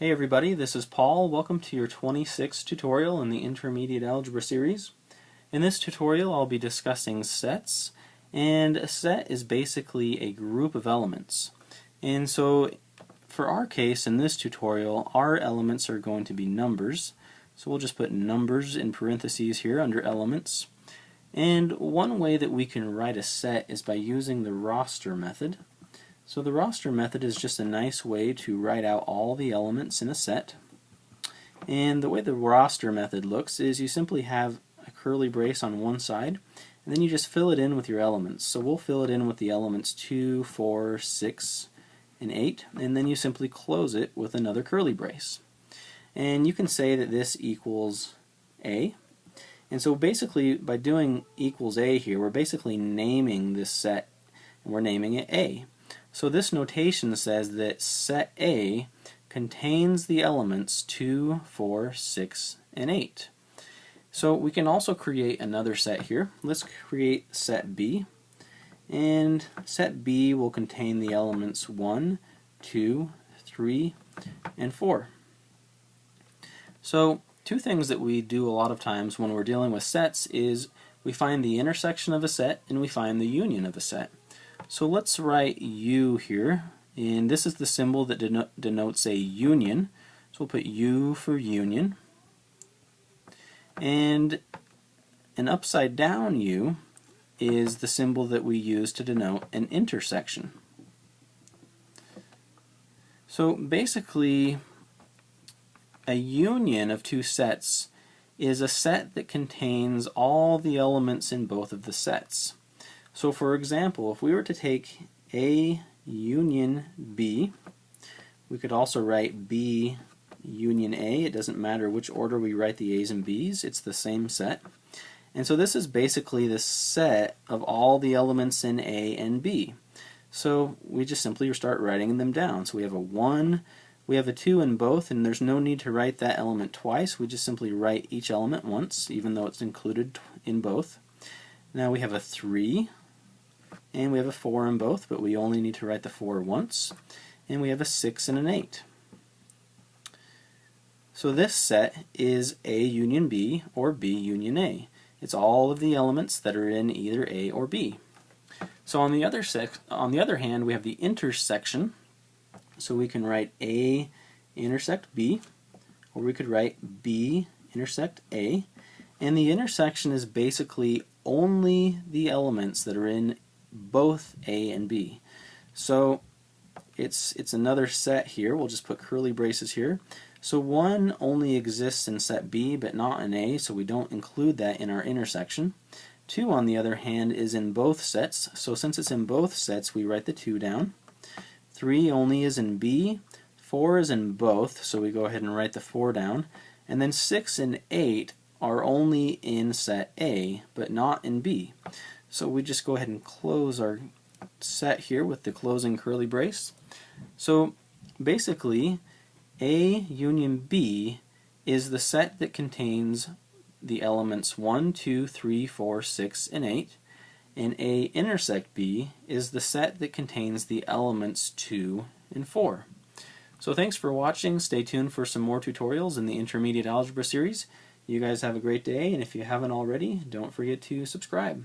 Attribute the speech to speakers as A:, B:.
A: Hey everybody, this is Paul. Welcome to your 26th tutorial in the Intermediate Algebra series. In this tutorial I'll be discussing sets, and a set is basically a group of elements. And so for our case in this tutorial, our elements are going to be numbers. So we'll just put numbers in parentheses here under elements. And one way that we can write a set is by using the roster method. So the roster method is just a nice way to write out all the elements in a set. And the way the roster method looks is you simply have a curly brace on one side, and then you just fill it in with your elements. So we'll fill it in with the elements 2, 4, 6, and 8, and then you simply close it with another curly brace. And you can say that this equals A. And so basically by doing equals A here, we're basically naming this set, and we're naming it A. So this notation says that set A contains the elements 2, 4, 6, and 8. So we can also create another set here. Let's create set B. And set B will contain the elements 1, 2, 3, and 4. So two things that we do a lot of times when we're dealing with sets is we find the intersection of a set and we find the union of a set. So let's write U here, and this is the symbol that denotes a union. So we'll put U for union. And an upside down U is the symbol that we use to denote an intersection. So basically, a union of two sets is a set that contains all the elements in both of the sets. So for example, if we were to take A union B, we could also write B union A. It doesn't matter which order we write the A's and B's, it's the same set. And so this is basically the set of all the elements in A and B. So we just simply start writing them down. So we have a 1, we have a 2 in both, and there's no need to write that element twice. We just simply write each element once, even though it's included in both. Now we have a 3, and we have a 4 in both, but we only need to write the 4 once. And we have a 6 and an 8. So this set is A union B or B union A. It's all of the elements that are in either A or B. So on the other hand, we have the intersection. So we can write A intersect B, or we could write B intersect A. And the intersection is basically only the elements that are in both A and B. So it's another set here. We'll just put curly braces here. So 1 only exists in set B but not in A, so we don't include that in our intersection. 2 on the other hand is in both sets, so since it's in both sets we write the 2 down. 3 only is in B, 4 is in both, so we go ahead and write the 4 down. And then 6 and 8 are only in set A but not in B. So we just go ahead and close our set here with the closing curly brace. So basically, A union B is the set that contains the elements 1, 2, 3, 4, 6, and 8. And A intersect B is the set that contains the elements 2 and 4. So thanks for watching. Stay tuned for some more tutorials in the Intermediate Algebra series. You guys have a great day, and if you haven't already, don't forget to subscribe.